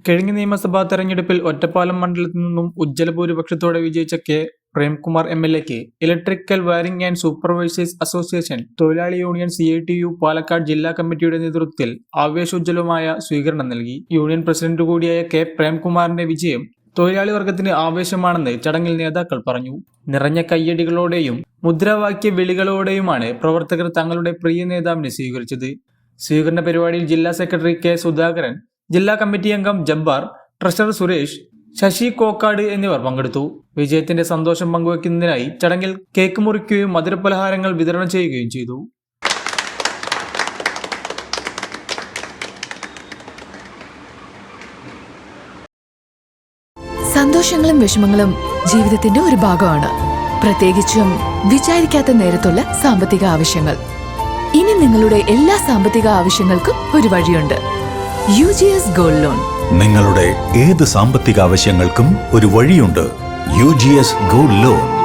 കഴിഞ്ഞ നിയമസഭാ തെരഞ്ഞെടുപ്പിൽ ഒറ്റപ്പാലം മണ്ഡലത്തിൽ നിന്നും ഉജ്ജ്വല ഭൂരിപക്ഷത്തോടെ വിജയിച്ച കെ പ്രേംകുമാർ എംഎൽഎക്ക് electrical wiring and supervisors association തൊഴിലാളി യൂണിയൻ CITU പാലക്കാട് ജില്ലാ കമ്മിറ്റിയുടെ നേതൃത്വത്തിൽ ആവേശോജ്വലമായ സ്വീകരണം നൽകി. യൂണിയൻ പ്രസിഡന്റ് കൂടിയായ കെ പ്രേംകുമാറിന്റെ വിജയം തൊഴിലാളി വർഗത്തിന് ആവേശമാണെന്ന് ചടങ്ങിൽ നേതാക്കൾ പറഞ്ഞു. നിറഞ്ഞ കയ്യടികളോടെയും മുദ്രാവാക്യ വിളികളോടെയുമാണ് പ്രവർത്തകർ തങ്ങളുടെ പ്രിയ നേതാവിനെ സ്വീകരിച്ചത്. സ്വീകരണ പരിപാടിയിൽ ജില്ലാ സെക്രട്ടറി കെ സുധാകരൻ, ജില്ലാ കമ്മിറ്റി അംഗം ജബ്ബാർ, ട്രഷറർ സുരേഷ്, ശശി കോക്കാട് എന്നിവർ പങ്കെടുത്തു. വിജയത്തിന്റെ സന്തോഷം പങ്കുവയ്ക്കുന്നതിനായി ചടങ്ങിൽ കേക്ക് മുറിക്കുകയും മധുരപലഹാരങ്ങൾ വിതരണം ചെയ്യുകയും ചെയ്തു. സന്തോഷങ്ങളും വിഷമങ്ങളും ജീവിതത്തിന്റെ ഒരു ഭാഗമാണ്. പ്രത്യേകിച്ചും വിചാരിക്കാത്ത നേരത്തുള്ള സാമ്പത്തിക ആവശ്യങ്ങൾ. ഇനി നിങ്ങളുടെ എല്ലാ സാമ്പത്തിക ആവശ്യങ്ങൾക്കും ഒരു വഴിയുണ്ട്. UGS gold loan. നിങ്ങളുടെ ഏത് സാമ്പത്തിക ആവശ്യങ്ങൾക്കും ഒരു വഴിയുണ്ട്. UGS gold loan.